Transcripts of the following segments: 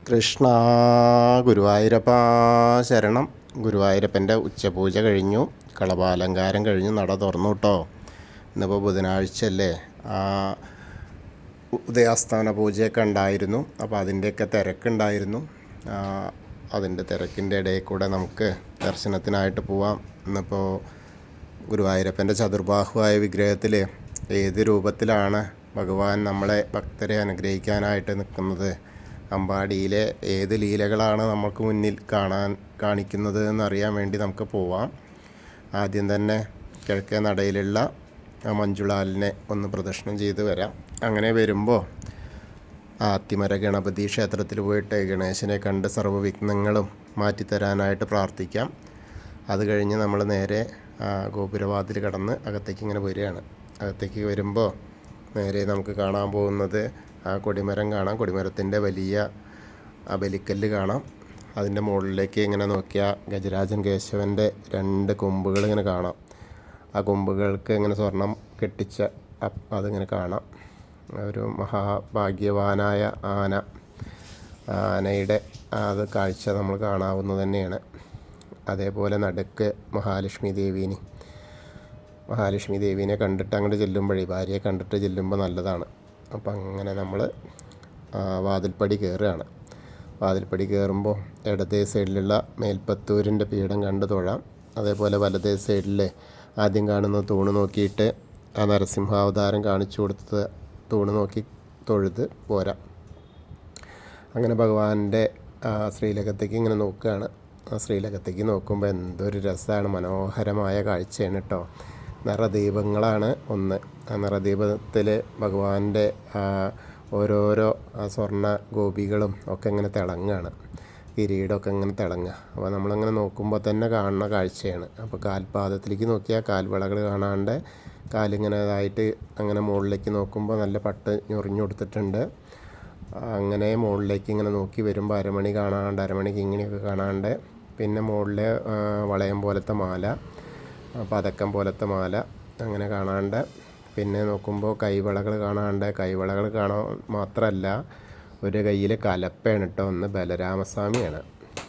കൃഷ്ണ ഗുരുവായൂരപ്പ ശരണം. ഗുരുവായൂരപ്പൻ്റെ ഉച്ചപൂജ കഴിഞ്ഞു, കളഭാലങ്കാരം കഴിഞ്ഞു, നട തുറന്നു കേട്ടോ. ഇന്നിപ്പോൾ ബുധനാഴ്ചയല്ലേ. ഉദയാസ്താന പൂജയൊക്കെ ഉണ്ടായിരുന്നു. അപ്പോൾ അതിൻ്റെയൊക്കെ തിരക്കുണ്ടായിരുന്നു. അതിൻ്റെ തിരക്കിൻ്റെ ഇടയിൽ കൂടെ നമുക്ക് ദർശനത്തിനായിട്ട് പോവാം. ഇന്നിപ്പോൾ ഗുരുവായൂരപ്പൻ്റെ ചതുർബാഹുവായ വിഗ്രഹത്തിൽ ഏത് രൂപത്തിലാണ് ഭഗവാൻ നമ്മളെ ഭക്തരെ അനുഗ്രഹിക്കാനായിട്ട് നിൽക്കുന്നത്, അമ്പാടിയിലെ ഏത് ലീലകളാണ് നമുക്ക് മുന്നിൽ കാണിക്കുന്നത് എന്നറിയാൻ വേണ്ടി നമുക്ക് പോവാം. ആദ്യം തന്നെ കിഴക്കേ നടയിലുള്ള മഞ്ജുളാലിനെ ഒന്ന് പ്രദക്ഷിണം ചെയ്ത് വരാം. അങ്ങനെ വരുമ്പോൾ ആത്തിമര ഗണപതി ക്ഷേത്രത്തിൽ പോയിട്ട് ഗണേശനെ കണ്ട് സർവ്വവിഘ്നങ്ങളും മാറ്റിത്തരാനായിട്ട് പ്രാർത്ഥിക്കാം. അത് കഴിഞ്ഞ് നമ്മൾ നേരെ ഗോപുരവാതിൽ കടന്ന് അകത്തേക്ക് ഇങ്ങനെ വരികയാണ്. അകത്തേക്ക് വരുമ്പോൾ നേരെ നമുക്ക് കാണാൻ പോകുന്നത് കൊടിമരം കാണാം. കൊടിമരത്തിൻ്റെ വലിയ ബലിക്കല്ല് കാണാം. അതിൻ്റെ മുകളിലേക്ക് ഇങ്ങനെ നോക്കിയാൽ ഗജരാജൻ കേശവൻ്റെ 2 കൊമ്പുകൾ ഇങ്ങനെ കാണാം. ആ കൊമ്പുകൾക്ക് ഇങ്ങനെ സ്വർണം കെട്ടിച്ച അതിങ്ങനെ കാണാം. ഒരു മഹാഭാഗ്യവാനായ ആനയുടെ അത് കാഴ്ച നമ്മൾ കാണാവുന്നത് തന്നെയാണ്. അതേപോലെ നടുക്ക് മഹാലക്ഷ്മി ദേവീനെ കണ്ടിട്ട് അങ്ങോട്ട് ചെല്ലുമ്പോഴേ, ഭാര്യയെ കണ്ടിട്ട് ചെല്ലുമ്പോൾ നല്ലതാണ്. അപ്പം അങ്ങനെ നമ്മൾ വാതിൽപ്പടി കയറുകയാണ്. വാതിൽപ്പടി കയറുമ്പോൾ ഇടതേ സൈഡിലുള്ള മേൽപ്പത്തൂരിൻ്റെ പീഠം കണ്ട് തൊഴാം. അതേപോലെ വലതേ സൈഡിൽ ആദ്യം കാണുന്ന തൂണ് നോക്കിയിട്ട് ആ നരസിംഹാവതാരം കാണിച്ചു കൊടുത്തത് തൂണ് നോക്കി തൊഴുത് പോരാം. അങ്ങനെ ഭഗവാന്റെ ശ്രീലകത്തേക്ക് ഇങ്ങനെ നോക്കുകയാണ്. ആ ശ്രീലകത്തേക്ക് നോക്കുമ്പോൾ എന്തൊരു രസമാണ്, മനോഹരമായ കാഴ്ചയാണ് കേട്ടോ. നിറദീപങ്ങളാണ് ഒന്ന്. ആ നിറദീപത്തിൽ ഭഗവാന്റെ ഓരോരോ സ്വർണ്ണ ഗോപികളും ഒക്കെ ഇങ്ങനെ തിളങ്ങുകയാണ്. കിരീടമൊക്കെ ഇങ്ങനെ തിളങ്ങുക. അപ്പോൾ നമ്മളങ്ങനെ നോക്കുമ്പോൾ തന്നെ കാണുന്ന കാഴ്ചയാണ്. അപ്പോൾ കാൽപാദത്തിലേക്ക് നോക്കിയാൽ കാൽവളകൾ കാണാണ്ട് കാലിങ്ങനെ ഇതായിട്ട് അങ്ങനെ മുകളിലേക്ക് നോക്കുമ്പോൾ നല്ല പട്ട് ഞൊറിഞ്ഞു കൊടുത്തിട്ടുണ്ട്. അങ്ങനെ മുകളിലേക്ക് ഇങ്ങനെ നോക്കി വരുമ്പോൾ അരമണി കാണാണ്ട്, അരമണിക്ക് ഇങ്ങനെയൊക്കെ കാണാണ്ട്, പിന്നെ മുകളിലെ വളയം പോലത്തെ മാല, പതക്കം പോലത്തെ മാല അങ്ങനെ കാണാണ്ട്, പിന്നെ നോക്കുമ്പോൾ കൈവളകൾ കാണാണ്ട്. കൈവളകൾ കാണാൻ മാത്രമല്ല, ഒരു കയ്യിൽ കലപ്പയാണ് കേട്ടോ. ഒന്ന് ബലരാമസ്വാമിയാണ്.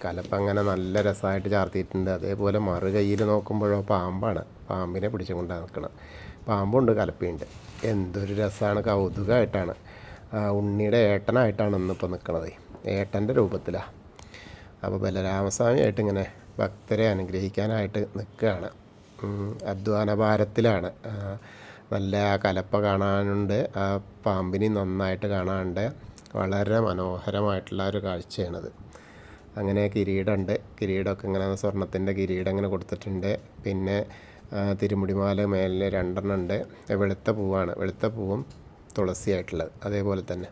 കലപ്പ അങ്ങനെ നല്ല രസമായിട്ട് ചാർത്തിയിട്ടുണ്ട്. അതേപോലെ മറു കയ്യിൽ നോക്കുമ്പോഴോ പാമ്പാണ്, പാമ്പിനെ പിടിച്ചുകൊണ്ടാണ് നിൽക്കണം. പാമ്പുണ്ട്, കലപ്പയുണ്ട്. എന്തൊരു രസമാണ്, കൗതുകമായിട്ടാണ്. ഉണ്ണിയുടെ ഏട്ടനായിട്ടാണ് ഇന്നിപ്പോൾ നിൽക്കണത്, ഏട്ടൻ്റെ രൂപത്തിലാണ്. അപ്പോൾ ബലരാമസ്വാമിയായിട്ട് ഇങ്ങനെ ഭക്തരെ അനുഗ്രഹിക്കാനായിട്ട് നിൽക്കുകയാണ്. അധ്വാന ഭാരത്തിലാണ്. നല്ല കലപ്പ കാണാനുണ്ട്, ആ പാമ്പിനെ നന്നായിട്ട് കാണാനുണ്ട്. വളരെ മനോഹരമായിട്ടുള്ള ഒരു കാഴ്ചയാണത്. അങ്ങനെ കിരീടമുണ്ട്. കിരീടമൊക്കെ ഇങ്ങനെ സ്വർണത്തിൻ്റെ കിരീടം ഇങ്ങനെ കൊടുത്തിട്ടുണ്ട്. പിന്നെ തിരുമുടിമാല മേലെ 2 ഉണ്ട്. വെളുത്ത പൂവാണ്, വെളുത്ത പൂവും തുളസിയായിട്ടുള്ളത്. അതേപോലെ തന്നെ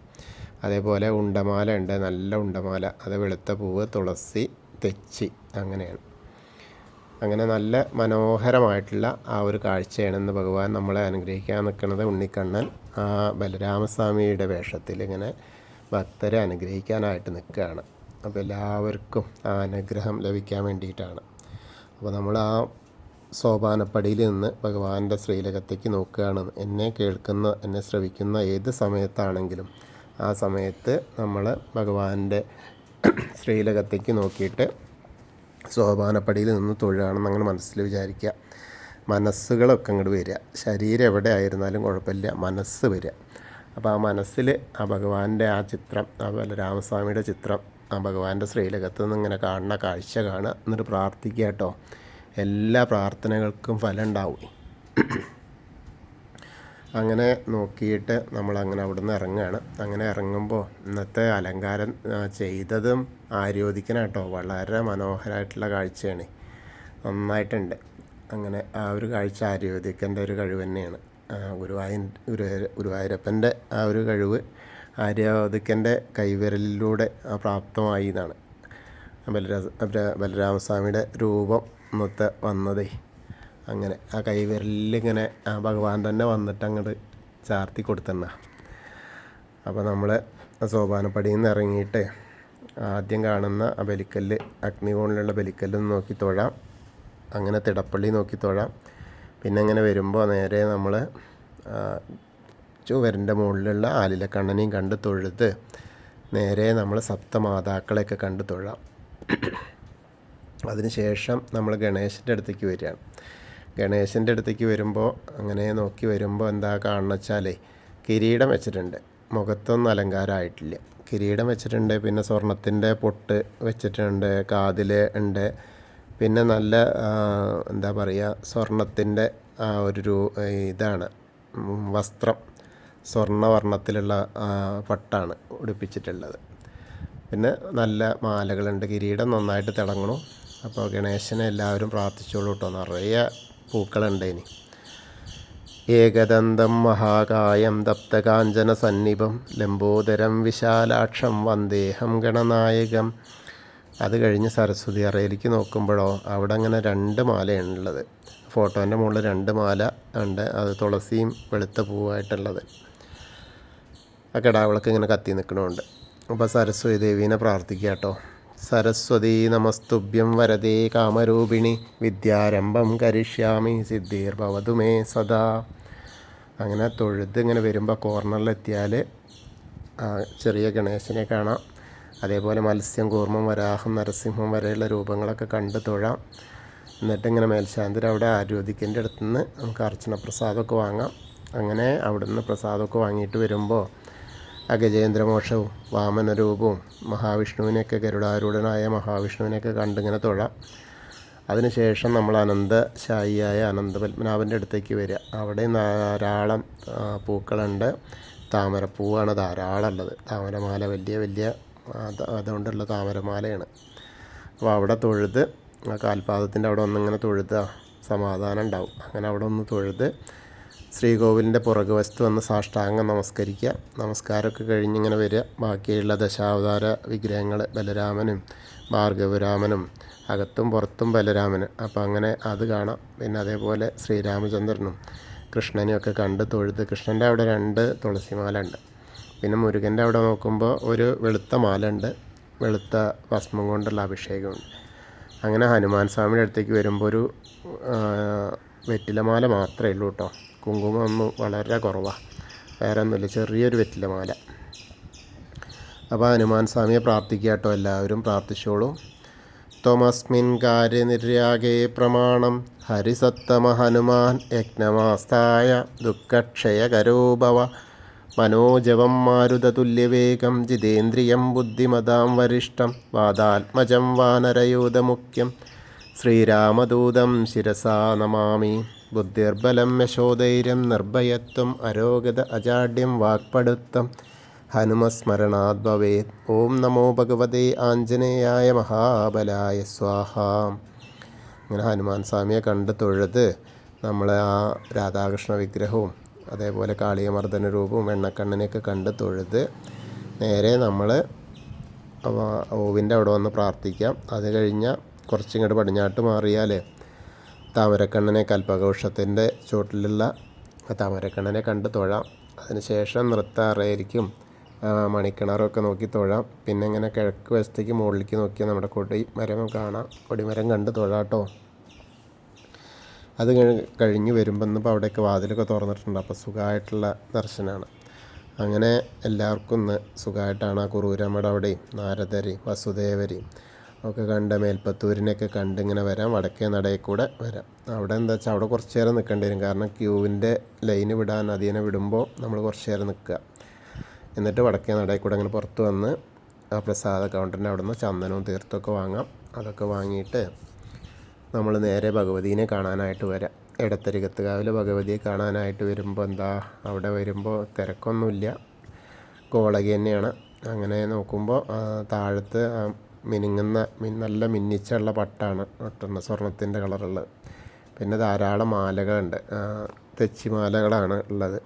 അതേപോലെ ഉണ്ടമാല ഉണ്ട്, നല്ല ഉണ്ടമാല. അത് വെളുത്ത പൂവ്, തുളസി, തെച്ചി അങ്ങനെയാണ്. അങ്ങനെ നല്ല മനോഹരമായിട്ടുള്ള ആ ഒരു കാഴ്ചയാണ് ഇന്ന് ഭഗവാൻ നമ്മളെ അനുഗ്രഹിക്കാൻ നിൽക്കുന്നത്. ഉണ്ണിക്കണ്ണൻ ആ ബലരാമസ്വാമിയുടെ വേഷത്തിൽ ഇങ്ങനെ ഭക്തരെ അനുഗ്രഹിക്കാനായിട്ട് നിൽക്കുകയാണ്. അപ്പോൾ എല്ലാവർക്കും ആ അനുഗ്രഹം ലഭിക്കാൻ വേണ്ടിയിട്ടാണ്. അപ്പോൾ നമ്മൾ ആ സോപാനപ്പടിയിൽ നിന്ന് ഭഗവാന്റെ ശ്രീലകത്തേക്ക് നോക്കുകയാണ്. എന്നെ കേൾക്കുന്ന, എന്നെ ശ്രവിക്കുന്ന ഏത് സമയത്താണെങ്കിലും ആ സമയത്ത് നമ്മൾ ഭഗവാന്റെ ശ്രീലകത്തേക്ക് നോക്കിയിട്ട് സോപാനപ്പടിയിൽ നിന്ന് തൊഴുകയാണെന്ന് അങ്ങനെ മനസ്സിൽ വിചാരിക്കുക. മനസ്സുകളൊക്കെ അങ്ങോട്ട് വരിക. ശരീരം എവിടെ ആയിരുന്നാലും കുഴപ്പമില്ല, മനസ്സ് വരിക. അപ്പോൾ ആ മനസ്സിൽ ആ ഭഗവാന്റെ ആ ചിത്രം, ആ ബലരാമസ്വാമിയുടെ ചിത്രം ആ ഭഗവാന്റെ ശ്രീലകത്ത് നിന്ന് ഇങ്ങനെ കാണുന്ന കാഴ്ച കാണുക. എന്നിട്ട് പ്രാർത്ഥിക്കുക കേട്ടോ. എല്ലാ പ്രാർത്ഥനകൾക്കും ഫലം ഉണ്ടാവും. അങ്ങനെ നോക്കിയിട്ട് നമ്മളങ്ങനെ അവിടെ നിന്ന് ഇറങ്ങുകയാണ്. അങ്ങനെ ഇറങ്ങുമ്പോൾ ഇന്നത്തെ അലങ്കാരം ചെയ്തതും ആര്യോദിക്കനാട്ടോ. വളരെ മനോഹരമായിട്ടുള്ള കാഴ്ചയാണ്, നന്നായിട്ടുണ്ട്. അങ്ങനെ ആ ഒരു കാഴ്ച ആര്യോദിക്കൻ്റെ ഒരു കഴിവ് തന്നെയാണ്. ഗുരുവായൂരപ്പൻ്റെ ആ ഒരു കഴിവ് ആര്യോദിക്കൻ്റെ കൈവിരലിലൂടെ പ്രാപ്തമായി എന്നാണ്. ബലരാമസ്വാമിയുടെ രൂപം ഇന്നത്തെ വന്നതേ അങ്ങനെ ആ കൈവിരലിങ്ങനെ ആ ഭഗവാൻ തന്നെ വന്നിട്ട് അങ്ങോട്ട് ചാർത്തി കൊടുത്തണ്ണ. അപ്പോൾ നമ്മൾ സോപാനപ്പടിയിൽ നിന്ന് ഇറങ്ങിയിട്ട് ആദ്യം കാണുന്ന ആ ബലിക്കല്ല്, അഗ്നികോണിലുള്ള ബലിക്കല്ല് നോക്കി തൊഴാം. അങ്ങനെ തിടപ്പള്ളി നോക്കി തൊഴാം. പിന്നെ അങ്ങനെ വരുമ്പോൾ നേരെ നമ്മൾ ചുവരിൻ്റെ മുകളിലുള്ള ആലിലക്കണ്ണനെയും കണ്ട് തൊഴുത് നേരെ നമ്മൾ സപ്തമാതാക്കളെയൊക്കെ കണ്ട് തൊഴാം. അതിനുശേഷം നമ്മൾ ഗണേശൻ്റെ അടുത്തേക്ക് വരികയാണ്. ഗണേശൻ്റെ അടുത്തേക്ക് വരുമ്പോൾ അങ്ങനെ നോക്കി വരുമ്പോൾ എന്താ കാണുന്ന വെച്ചാൽ കിരീടം വെച്ചിട്ടുണ്ട്. മുഖത്തൊന്നും അലങ്കാരമായിട്ടില്ല. കിരീടം വെച്ചിട്ടുണ്ട്, പിന്നെ സ്വർണത്തിൻ്റെ പൊട്ട് വെച്ചിട്ടുണ്ട്, കാതിൽ ഉണ്ട്, പിന്നെ നല്ല എന്താ പറയുക സ്വർണത്തിൻ്റെ ഒരു ഇതാണ് വസ്ത്രം, സ്വർണ്ണവർണ്ണത്തിലുള്ള പട്ടാണ് ഉടുപ്പിച്ചിട്ടുള്ളത്. പിന്നെ നല്ല മാലകളുണ്ട്, കിരീടം നന്നായിട്ട് തിളങ്ങണു. അപ്പോൾ ഗണേശനെ എല്ലാവരും പ്രാർത്ഥിച്ചോളൂ കേട്ടോ. നിറയെ പൂക്കളുണ്ട്. ഇനി ഏകദന്തം മഹാകായം തപ്തകാഞ്ചന സന്നിഭം ലംബോദരം വിശാലാക്ഷം വന്ദേഹം ഗണനായകം. അത് കഴിഞ്ഞ് സരസ്വതി അറയിലേക്ക് നോക്കുമ്പോഴോ അവിടെ അങ്ങനെ 2 മാലയാണുള്ളത്. ഫോട്ടോൻ്റെ മുകളിൽ 2 മാല ഉണ്ട്. അത് തുളസിയും വെളുത്ത പൂവായിട്ടുള്ളത്. ആ കിടാവിളക്ക് ഇങ്ങനെ കത്തി നിൽക്കണമുണ്ട്. അപ്പോൾ സരസ്വതി ദേവീനെ പ്രാർത്ഥിക്കുക കേട്ടോ. സരസ്വതി നമസ്തുഭ്യം വരദേ കാമരൂപിണി വിദ്യാരംഭം കരിഷ്യാമി സിദ്ധിർഭവതു മേ സദാ. അങ്ങനെ തൊഴുത് ഇങ്ങനെ വരുമ്പോൾ കോർണറിലെത്തിയാൽ ചെറിയ ഗണേശനെ കാണാം. അതേപോലെ മത്സ്യം, കൂർമ്മം, വരാഹം, നരസിംഹം വരെയുള്ള രൂപങ്ങളൊക്കെ കണ്ട് തൊഴാം. എന്നിട്ട് ഇങ്ങനെ മേൽശാന്തിൽ അവിടെ ആരോധിക്കേണ്ട അടുത്ത് നിന്ന് നമുക്ക് അർച്ചന പ്രസാദമൊക്കെ വാങ്ങാം. അങ്ങനെ അവിടെ നിന്ന് പ്രസാദമൊക്കെ വാങ്ങിയിട്ട് വരുമ്പോൾ ഗജേന്ദ്രമോക്ഷവും വാമനരൂപവും മഹാവിഷ്ണുവിനെയൊക്കെ ഗരുഡാരൂഢനായ മഹാവിഷ്ണുവിനെയൊക്കെ കണ്ടിങ്ങനെ തൊഴാം. അതിനുശേഷം നമ്മൾ അനന്തശായിയായ അനന്തപത്മനാഭൻ്റെ അടുത്തേക്ക് വരിക. അവിടെ ധാരാളം പൂക്കളുണ്ട്. താമരപ്പൂവാണ് ധാരാളം ഉള്ളത്. താമരമാല വലിയ അതുകൊണ്ടുള്ള താമരമാലയാണ്. അപ്പോൾ അവിടെ തൊഴുത് കാൽപാദത്തിൻ്റെ അവിടെ ഒന്നിങ്ങനെ തൊഴുത സമാധാനം ഉണ്ടാവും. അങ്ങനെ അവിടെ ഒന്ന് തൊഴുത് ശ്രീകോവിലിൻ്റെ പുറകുവശത്ത് വന്ന് സാഷ്ടാംഗം നമസ്കരിക്കുക. നമസ്കാരമൊക്കെ കഴിഞ്ഞിങ്ങനെ വരിക. ബാക്കിയുള്ള ദശാവതാര വിഗ്രഹങ്ങൾ ബലരാമനും ഭാർഗവരാമനും അകത്തും പുറത്തും ബലരാമന്. അപ്പോൾ അങ്ങനെ അത് കാണാം. പിന്നെ അതേപോലെ ശ്രീരാമചന്ദ്രനും കൃഷ്ണനെയൊക്കെ കണ്ട് തൊഴുത് കൃഷ്ണൻ്റെ അവിടെ 2 തുളസിമാല ഉണ്ട്. പിന്നെ മുരുകൻ്റെ അവിടെ നോക്കുമ്പോൾ ഒരു വെളുത്ത മാല ഉണ്ട്, വെളുത്ത ഭസ്മം കൊണ്ടുള്ള അഭിഷേകമുണ്ട്. അങ്ങനെ ഹനുമാൻ സ്വാമിയുടെ അടുത്തേക്ക് വരുമ്പോൾ ഒരു വെറ്റിലമാല മാത്രമേ ഉള്ളൂ കേട്ടോ. കുങ്കുമം ഒന്നും വളരെ കുറവാണ്, വേറെ ഒന്നുമില്ല, ചെറിയൊരു വെറ്റിലമാല. അപ്പോൾ ഹനുമാൻ സ്വാമിയെ പ്രാർത്ഥിക്കുക കേട്ടോ. എല്ലാവരും പ്രാർത്ഥിച്ചോളൂ. ത്വമസ്മിൻ കാര്യനിര്യാഗേ പ്രമാണം ഹരിസത്തമ ഹനുമാൻ യജ്ഞമാസ്തായ ദുഃഖക്ഷയകരോ ഭവ മനോജവം മാരുതതുല്യവേഗം ജിതേന്ദ്രിയം ബുദ്ധിമതാം വരിഷ്ടം വാദാത്മജം വാനരയൂഥമുഖ്യം ശ്രീരാമദൂതം ശിരസാ നമാമി. ബുദ്ധിർബലം യശോധൈര്യം നിർഭയത്വം അരോഗത അജാഡ്യം വാക്പടുത്തം ഹനുമസ്മരണാത് ഭവേത്. ഓം നമോ ഭഗവതേ ആഞ്ജനേയായ മഹാബലായ സ്വാഹ. അങ്ങനെ ഹനുമാൻ സ്വാമിയെ കണ്ട് തൊഴുത് നമ്മൾ ആ രാധാകൃഷ്ണ വിഗ്രഹവും അതേപോലെ കാളിയമർദ്ദന രൂപവും വെണ്ണക്കണ്ണനെയൊക്കെ കണ്ട് തൊഴുത് നേരെ നമ്മൾ ഓവിൻ്റെ അവിടെ വന്ന് പ്രാർത്ഥിക്കാം. അത് കഴിഞ്ഞാൽ കുറച്ചിങ്ങോട്ട് പടിഞ്ഞാട്ട് മാറിയാൽ താമരക്കണ്ണനെ കൽപ്പകവൃക്ഷത്തിൻ്റെ ചുവട്ടിലുള്ള താമരക്കണ്ണനെ കണ്ട് തൊഴാം. അതിനുശേഷം നൃത്താറയായിരിക്കും മണിക്കിണറൊക്കെ നോക്കി തൊഴാം. പിന്നെ ഇങ്ങനെ കിഴക്ക് വശത്തേക്ക് മുകളിലേക്ക് നോക്കിയാൽ നമ്മുടെ കൊടിമരം കാണാം. കൊടിമരം കണ്ട് തൊഴാട്ടോ. അത് കഴിഞ്ഞ് വരുമ്പോൾ ഇന്നിപ്പോൾ അവിടെയൊക്കെ വാതിലൊക്കെ തുറന്നിട്ടുണ്ട്. അപ്പോൾ സുഖമായിട്ടുള്ള ദർശനമാണ്. അങ്ങനെ എല്ലാവർക്കും ഇന്ന് സുഖമായിട്ടാണ്. ആ കുറൂരമ്മയുടെ അവിടെയും നാരദരെയും വസുദേവരെയും ഒക്കെ കണ്ട് മേൽപ്പത്തൂരിനെയൊക്കെ കണ്ട് ഇങ്ങനെ വരാം. വടക്കേ നടയിൽ കൂടെ വരാം. അവിടെ എന്താ വെച്ചാൽ അവിടെ കുറച്ച് നേരം നിൽക്കേണ്ടി വരും. കാരണം ക്യൂവിൻ്റെ ലൈന് വിടാൻ അതിനെ വിടുമ്പോൾ നമ്മൾ കുറച്ച് നേരം നിൽക്കുക. എന്നിട്ട് വടക്കേ നടയിൽ കൂടെ അങ്ങനെ പുറത്ത് വന്ന് ആ പ്രസാദ കൗണ്ടറിൻ്റെ അവിടെ നിന്ന് ചന്ദനവും തീർത്ഥമൊക്കെ വാങ്ങാം. അതൊക്കെ വാങ്ങിയിട്ട് നമ്മൾ നേരെ ഭഗവതീനെ കാണാനായിട്ട് വരാം. എടത്തരികത്തുകാവിലെ ഭഗവതിയെ കാണാനായിട്ട് വരുമ്പോൾ എന്താ അവിടെ വരുമ്പോൾ തിരക്കൊന്നുമില്ല, ഗോളകി തന്നെയാണ്. അങ്ങനെ നോക്കുമ്പോൾ താഴത്ത് മിനുങ്ങുന്ന നല്ല മിന്നിച്ചുള്ള പട്ടാണ് ഒട്ടുന്ന സ്വർണത്തിൻ്റെ കളറുള്ളത്. പിന്നെ ധാരാളം മാലകളുണ്ട്, തെച്ചിമാലകളാണ് ഉള്ളത്.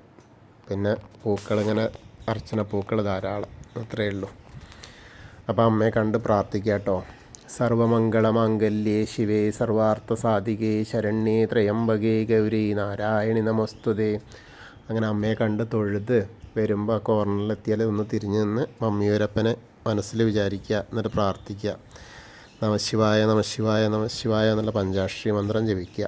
പിന്നെ പൂക്കളിങ്ങനെ അർച്ചന പൂക്കൾ ധാരാളം, അത്രയേ ഉള്ളൂ. അപ്പോൾ അമ്മയെ കണ്ട് പ്രാർത്ഥിക്കുക കേട്ടോ. സർവമംഗളമാംഗല്യേ ശിവേ സർവാർത്ഥസാധികേ ശരണ്യേ ത്രയംബകേ ഗൗരി നാരായണി നമസ്തുതേ. അങ്ങനെ അമ്മയെ കണ്ട് തൊഴുത് വരുമ്പോൾ കോർണറിലെത്തിയാൽ ഒന്ന് തിരിഞ്ഞ് നിന്ന് മമ്മിയൂരപ്പനെ മനസ്സിൽ വിചാരിക്കുക, എന്നിട്ട് പ്രാർത്ഥിക്കുക. നമശിവായ നമശിവായ നമശിവായ എന്നുള്ള പഞ്ചാക്ഷരി മന്ത്രം ജപിക്കുക.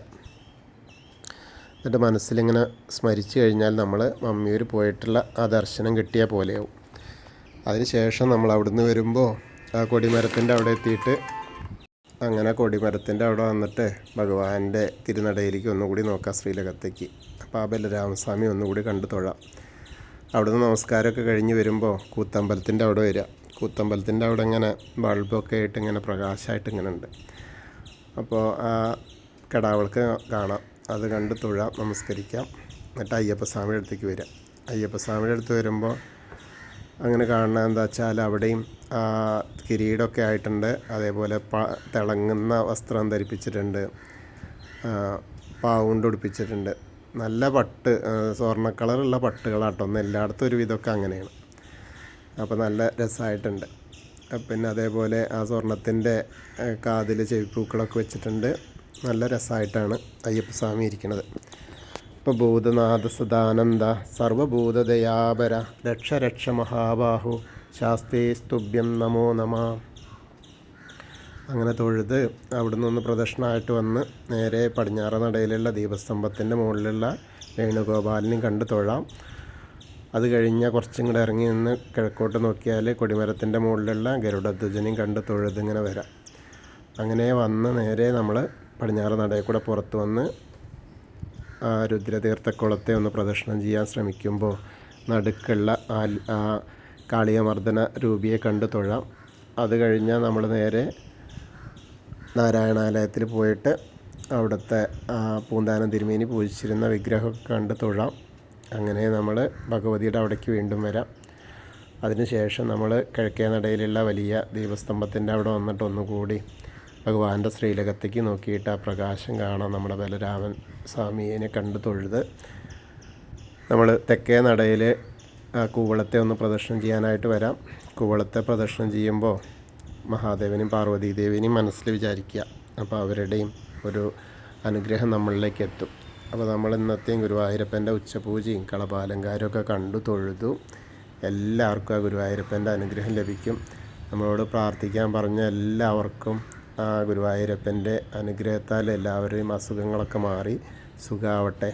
എന്നിട്ട് മനസ്സിലിങ്ങനെ സ്മരിച്ചു കഴിഞ്ഞാൽ നമ്മൾ മമ്മിയൂർ പോയിട്ടുള്ള ആ ദർശനം കിട്ടിയ പോലെയാവും. അതിന് ശേഷം നമ്മൾ അവിടുന്ന് വരുമ്പോൾ ആ കൊടിമരത്തിൻ്റെ അവിടെ എത്തിയിട്ട് അങ്ങനെ കൊടിമരത്തിൻ്റെ അവിടെ വന്നിട്ട് ഭഗവാന്റെ തിരുനടയിലേക്ക് ഒന്നുകൂടി നോക്കാം, ശ്രീലകത്തേക്ക്. അപ്പോൾ ആ ബലരാമസ്വാമി ഒന്നുകൂടി കണ്ടു തൊഴാം. അവിടുന്ന് നമസ്കാരമൊക്കെ കഴിഞ്ഞ് വരുമ്പോൾ കൂത്തമ്പലത്തിൻ്റെ അവിടെ വരിക. കൂത്തമ്പലത്തിൻ്റെ അവിടെ ഇങ്ങനെ ബൾബൊക്കെ ആയിട്ട് ഇങ്ങനെ പ്രകാശമായിട്ട് ഇങ്ങനെ ഉണ്ട്. അപ്പോൾ ആ കടാവൾക്ക് കാണാം, അത് കണ്ട് തൊഴാം, നമസ്കരിക്കാം. എന്നിട്ട് അയ്യപ്പസ്വാമിയുടെ അടുത്തേക്ക് വരിക. അയ്യപ്പസ്വാമിയുടെ അടുത്ത് വരുമ്പോൾ അങ്ങനെ കാണുന്നത് എന്താ വെച്ചാൽ അവിടെയും കിരീടമൊക്കെ ആയിട്ടുണ്ട്. അതേപോലെ തിളങ്ങുന്ന വസ്ത്രം ധരിപ്പിച്ചിട്ടുണ്ട്, പാവുകൊണ്ട് ഉടുപ്പിച്ചിട്ടുണ്ട്. നല്ല പട്ട്, സ്വർണ്ണ കളറുള്ള പട്ടുകളാട്ടോ. ഒന്ന് എല്ലായിടത്തും ഒരു വിധമൊക്കെ അങ്ങനെയാണ്. അപ്പോൾ നല്ല രസമായിട്ടുണ്ട്. പിന്നെ അതേപോലെ ആ സ്വർണത്തിൻ്റെ കാതിൽ ചെവിപ്പൂക്കളൊക്കെ വെച്ചിട്ടുണ്ട്. നല്ല രസമായിട്ടാണ് അയ്യപ്പസ്വാമി ഇരിക്കുന്നത്. ഇപ്പോൾ ഭൂതനാഥ സദാനന്ദ സർവഭൂതദയാപര രക്ഷ രക്ഷ മഹാബാഹു ശാസ്തേ സ്തുഭ്യം നമോ നമ. അങ്ങനെ തൊഴുത് അവിടെ നിന്ന് പ്രദക്ഷിണമായിട്ട് വന്ന് നേരെ പടിഞ്ഞാറ് നടയിലുള്ള ദീപസ്തംഭത്തിൻ്റെ മുകളിലുള്ള വേണുഗോപാലിനെയും കണ്ട് തൊഴാം. അത് കഴിഞ്ഞാൽ കുറച്ചും കൂടെ ഇറങ്ങി നിന്ന് കിഴക്കോട്ട് നോക്കിയാൽ കൊടിമരത്തിൻ്റെ മുകളിലുള്ള ഗരുഡധ്വജനെയും കണ്ട് തൊഴുത് ഇങ്ങനെ വരാം. അങ്ങനെ വന്ന് നേരെ നമ്മൾ പടിഞ്ഞാറ് നടയിൽ കൂടെ പുറത്ത് വന്ന് രുദ്രതീർത്ഥക്കുളത്തെ ഒന്ന് പ്രദക്ഷിണം ചെയ്യാൻ ശ്രമിക്കുമ്പോൾ നടുക്കുള്ള ആ കാളിയമർദ്ദന രൂപിയെ കണ്ട് തൊഴാം. അത് കഴിഞ്ഞാൽ നമ്മൾ നേരെ നാരായണാലയത്തിൽ പോയിട്ട് അവിടുത്തെ പൂന്താനം തിരുമേനി പൂജിച്ചിരുന്ന വിഗ്രഹമൊക്കെ കണ്ട് തൊഴാം. അങ്ങനെ നമ്മൾ ഭഗവതിയുടെ അവിടേക്ക് വീണ്ടും വരാം. അതിനുശേഷം നമ്മൾ കിഴക്കേ നടയിലുള്ള വലിയ ദീപസ്തംഭത്തിൻ്റെ അവിടെ വന്നിട്ട് ഒന്നുകൂടി ഭഗവാന്റെ ശ്രീലകത്തേക്ക് നോക്കിയിട്ട് ആ പ്രകാശം കാണാം. നമ്മുടെ ബലരാമൻ സ്വാമിയെ കണ്ട് തൊഴുത് നമ്മൾ തെക്കേ നടയിൽ കൂവളത്തെ ഒന്ന് പ്രദക്ഷിണം ചെയ്യാനായിട്ട് വരാം. കൂവളത്തെ പ്രദക്ഷിണം ചെയ്യുമ്പോൾ മഹാദേവനെയും പാർവതീദേവിനെയും മനസ്സിൽ വിചാരിക്കുക. അപ്പോൾ അവരുടെയും ഒരു അനുഗ്രഹം നമ്മളിലേക്ക് എത്തും. അപ്പോൾ നമ്മൾ ഇന്നത്തെയും ഗുരുവായൂരപ്പൻ്റെ ഉച്ചപൂജയും കളഭാലങ്കാരമൊക്കെ കണ്ടു തൊഴുതു. എല്ലാവർക്കും ആ ഗുരുവായൂരപ്പൻ്റെ അനുഗ്രഹം ലഭിക്കും. നമ്മളോട് പ്രാർത്ഥിക്കാൻ പറഞ്ഞ എല്ലാവർക്കും ആ ഗുരുവായൂരപ്പൻ്റെ അനുഗ്രഹത്താൽ എല്ലാവരുടെയും അസുഖങ്ങളൊക്കെ മാറി സുഖമാവട്ടെ.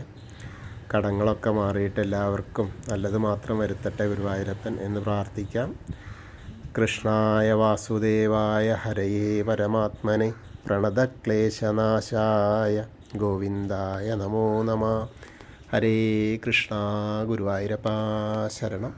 കടങ്ങളൊക്കെ മാറിയിട്ട് എല്ലാവർക്കും നല്ലത് മാത്രം വരുത്തട്ടെ ഗുരുവായൂരപ്പൻ എന്ന് പ്രാർത്ഥിക്കാം. കൃഷ്ണായ വാസുദേവായ ഹരയേ പരമാത്മനെ പ്രണതക്ലേശനാശായ ഗോവിന്ദായ നമോ നമഃ. ഹരേ കൃഷ്ണ. ഗുരുവായൂരപ്പ ശരണം.